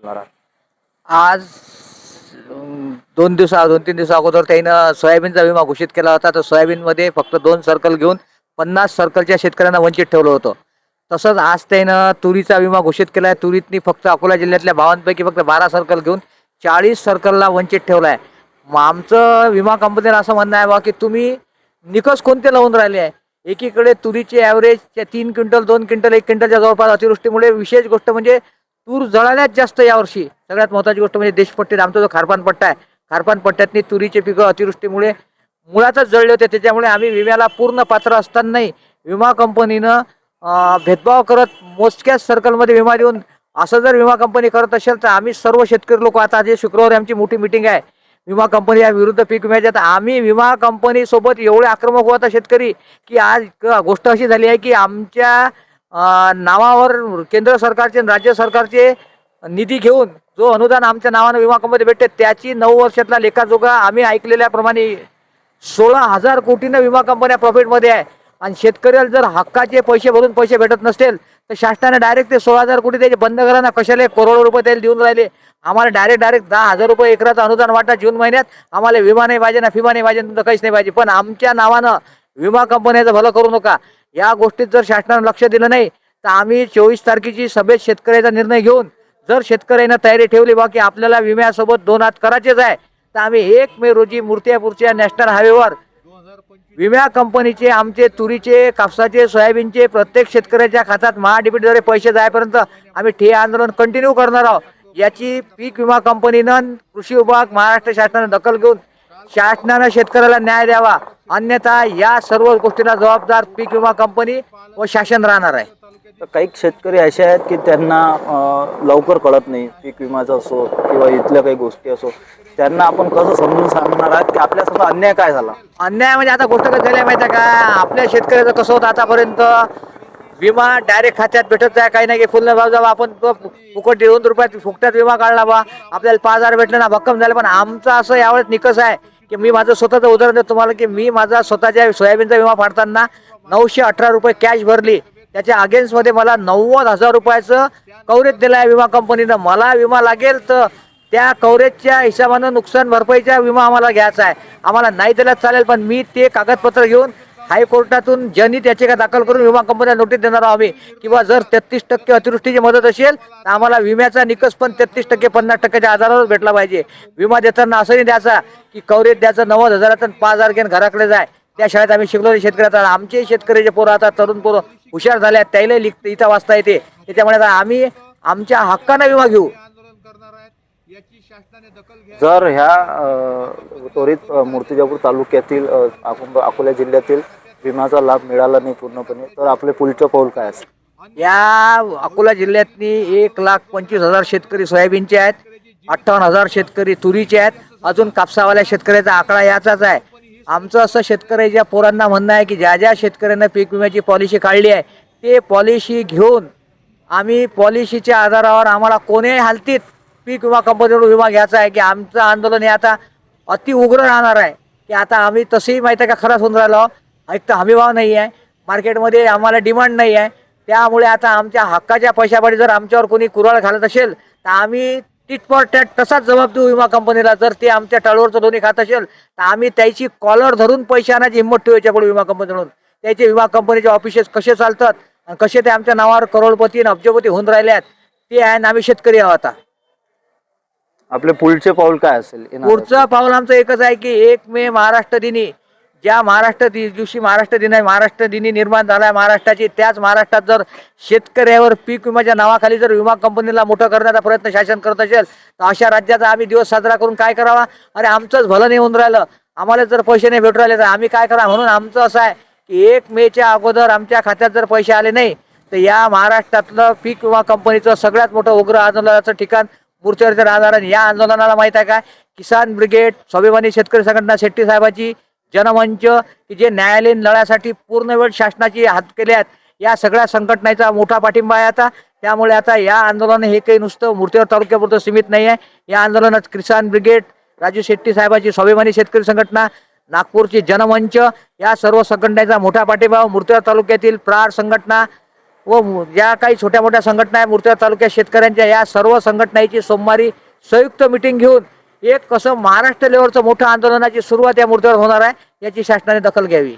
बोलणार आहात? आज 2 तीन दिवसा अगोदर त्यानं सोयाबीनचा विमा घोषित केला होता. तर सोयाबीनमध्ये फक्त 2 सर्कल घेऊन 50 सर्कलच्या शेतकऱ्यांना वंचित ठेवलं होतं. तसंच आज त्यानं तुरीचा विमा घोषित केला आहे. तुरीतनी फक्त अकोला जिल्ह्यातल्या 52 पैकी फक्त 12 सर्कल घेऊन 40 सर्कलला वंचित ठेवलं आहे. मग आमचं विमा कंपनीला असं म्हणणं आहे बा की तुम्ही निकष कोणते लावून राहिले आहे. एकीकडे तुरीचे ॲव्हरेज 3 क्विंटल 2 क्विंटल 1 क्विंटलच्या जवळपास अतिवृष्टीमुळे विशेष गोष्ट म्हणजे तूर जळाल्याच जास्त यावर्षी. सगळ्यात महत्त्वाची गोष्ट म्हणजे देशपट्टीत आमचा जो खारपान पट्टा आहे, खारपान पट्ट्यातनी तुरीचे पिकं अतिवृष्टीमुळे मुळातच जळले होते. त्याच्यामुळे आम्ही विम्याला पूर्ण पात्र असतानाही विमा कंपनीनं भेदभाव करत मोजक्याच सर्कलमध्ये विमा देऊन असं जर विमा कंपनी करत असेल तर आम्ही सर्व शेतकरी लोक आता जे शुक्रवारी आमची मोठी मिटिंग आहे विमा कंपनी या विरुद्ध पीक विम्याच्या, तर आम्ही विमा कंपनीसोबत एवढे आक्रमक होता शेतकरी की आज गोष्ट अशी झाली आहे की आमच्या नावावर केंद्र सरकारचे आणि राज्य सरकारचे निधी घेऊन जो अनुदान आमच्या नावानं विमा कंपनी भेटते त्याची 9 वर्षातला लेखाजोखा आम्ही ऐकलेल्याप्रमाणे 16,000 कोटीनं विमा कंपन्या प्रॉफिटमध्ये आहे. आणि शेतकऱ्याला जर हक्काचे पैसे भरून पैसे भेटत नसतील तर शासनाने डायरेक्ट ते 16,000 कोटी त्याचे बंद करा ना. कशाला करोडो रुपये त्याला देऊन राहिले. आम्हाला डायरेक्ट 10,000 रुपये एकराचं अनुदान वाटा जून महिन्यात. आम्हाला विमा नाही पाहिजे ना फिमा नाही पाहिजे, तुमचं काहीच नाही पाहिजे, पण आमच्या नावानं विमा कंपन्याचं भलं करू नका. या गोष्टीत जर शासनानं लक्ष दिलं नाही तर आम्ही 24 तारखेची सभेत शेतकऱ्याचा निर्णय घेऊन जर शेतकऱ्यांना तयारी ठेवली बा की आपल्याला विम्यासोबत 2 हात करायचेच आहे तर आम्ही 1 मे रोजी मूर्तिजापूरच्या नॅशनल हायवेवर विमा कंपनीचे आमचे तुरीचे कापसाचे सोयाबीनचे प्रत्येक शेतकऱ्याच्या खात्यात महाडीबीटीद्वारे पैसे जायपर्यंत आम्ही ठिय्या आंदोलन कंटिन्यू करणार आहोत. याची पीक विमा कंपनीनं कृषी विभाग महाराष्ट्र शासनानं दखल घेऊन शासनानं शेतकऱ्याला न्याय द्यावा, अन्यथा या सर्व गोष्टीला जबाबदार पीक विमा कंपनी व शासन राहणार आहे. तर काही शेतकरी असे आहेत की त्यांना लवकर कळत नाही, पीक विमाचं असो किंवा इथल्या काही गोष्टी असो, त्यांना आपण कसं समजून सांगणार आहात की आपल्यासोबत अन्याय काय झाला? अन्याय म्हणजे आता गोष्ट कसं झाली माहिती आहे का, आपल्या शेतकऱ्याचं कसं होतं आतापर्यंत विमा डायरेक्ट खात्यात भेटत आहे. काही नाही फुल भाव जावा आपण तो फुकट 2 रुपयात फुकट्यात विमा काढला बा आपल्याला 5,000 भेटले ना भक्कम झालं. पण आमचं असं यावेळेस निकष आहे की मी माझं स्वतःचं उदाहरण देतो तुम्हाला की मी माझा स्वतःच्या सोयाबीनचा विमा फाडताना 918 रुपये कॅश भरली. त्याच्या अगेन्स्टमध्ये मला 90,000 रुपयाचं कव्हरेज दिलं आहे विमा कंपनीनं. मला विमा लागेल तर त्या कव्हरेजच्या हिशोबानं नुकसान भरपाईचा विमा आम्हाला घ्यायचा आहे. आम्हाला नाही दिला चालेल, पण मी ते कागदपत्र घेऊन हायकोर्टातून जनहित याचिका दाखल करून विमा कंपनीला नोटीस देणार आहोत आम्ही किंवा जर 33% अतिवृष्टीची मदत असेल तर आम्हाला विम्याचा निकष पण 33% 50%च्या आधारावर भेटला पाहिजे. विमा देताना असं नाही द्यायचा की कव्हरेज द्यायचं 90,000 5,000 घेऊन घराकडे जाय. त्या शाळेत आम्ही शिकलो शेतकऱ्याचा. आमचे शेतकऱ्याचे पोरं आता तरुण पोरं हुशार झाले आहेत, त्याला लिहिता वाचता येते. त्याच्यामुळे आता आम्ही आमच्या हक्कानं विमा घेऊ. जर ह्या त्वरित मूर्तिजापूर तालुक्यातील अकोला जिल्ह्यातील विम्याचा लाभ मिळाला नाही पूर्णपणे तर आपले पुढचं पाऊल काय असेल? या अकोला जिल्ह्यातनी 1,25,000 शेतकरी सोयाबीनचे आहेत, 58,000 शेतकरी तुरीचे आहेत, अजून कापसावाल्या शेतकऱ्याचा आकडा याचाच आहे. आमचं असं शेतकऱ्याच्या पोरांना म्हणणं आहे की ज्या ज्या शेतकऱ्यांना पीक विम्याची पॉलिसी काढली आहे ते पॉलिसी घेऊन आम्ही पॉलिसीच्या आधारावर आम्हाला कोणीही हालतीत पीक विमा कंपनीकडून विमा घ्यायचा आहे. की आमचं आंदोलन हे आता अति उग्र राहणार आहे की आता आम्ही तसंही माहिती आहे का खरंच होऊन राहिलो. एक तर हमीभाव नाही आहे मार्केटमध्ये, आम्हाला डिमांड नाही आहे. त्यामुळे आता आमच्या हक्काच्या पैशापाठी जर आमच्यावर कोणी कुऱ्हाड घालत असेल तर आम्ही टिट फॉर टॅट तसाच जबाब देऊ विमा कंपनीला. जर ते आमच्या टाळवरचं दोन्ही खात असेल तर आम्ही त्याची कॉलर धरून पैसे आणायची हिंमत ठेवू याच्यापुढे विमा कंपनीकडून. त्याचे विमा कंपनीचे ऑफिसेस कसे चालतात आणि कसे ते आमच्या नावावर करोडपती आणि अब्जपती होऊन राहिले आहेत ते आहे. आणि आम्ही शेतकरी आहोत. आता आपले पुढचे पाऊल काय असेल? पुढचं पाऊल आमचं एकच आहे की 1 मे महाराष्ट्र दिनी, ज्या महाराष्ट्र दिवशी महाराष्ट्र दिन आहे, महाराष्ट्र दिनी निर्माण झाला आहे महाराष्ट्राची, त्याच महाराष्ट्रात जर शेतकऱ्यावर पीक विम्याच्या नावाखाली जर विमा कंपनीला मोठं करण्याचा प्रयत्न शासन करत असेल तर अशा राज्याचा आम्ही दिवस साजरा करून काय करावा? अरे आमचंच भलं नाही होऊन राहिलं, आम्हाला जर पैसे नाही भेटू राहिले तर आम्ही काय करा? म्हणून आमचं असं आहे की 1 मेच्या अगोदर आमच्या खात्यात जर पैसे आले नाही तर या महाराष्ट्रातलं पीक विमा कंपनीचं सगळ्यात मोठं उग्र आंदोलनाचं ठिकाण मूर्तिजापूरचं राहणार. आणि या आंदोलनाला माहीत आहे का, किसान ब्रिगेड, स्वाभिमानी शेतकरी संघटना, शेट्टी साहेबाची जनमंच की जे न्यायालयीन लढ्यासाठी पूर्ण वेळ शासनाची हात केले आहेत, या सगळ्या संघटनेचा मोठा पाठिंबा आहे आता. त्यामुळे आता या आंदोलन हे काही नुसतं मूर्तिजापूर तालुक्यापुरतं सीमित नाही आहे. या आंदोलनात किसान ब्रिगेड, राजू शेट्टी साहेबाची स्वाभिमानी शेतकरी संघटना, नागपूरची जनमंच या सर्व संघटनेचा मोठा पाठिंबा, मूर्तिजापूर तालुक्यातील प्रार संघटना, व ज्या काही छोट्या मोठ्या संघटना आहे मुर्तिजापूर तालुक्यात शेतकऱ्यांच्या, या सर्व संघटनांची सोमवारी संयुक्त मिटिंग घेऊन एक कसं महाराष्ट्र लेवलचं मोठं आंदोलनाची सुरुवात या मुर्द्यावर होणार आहे, याची शासनाने दखल घ्यावी.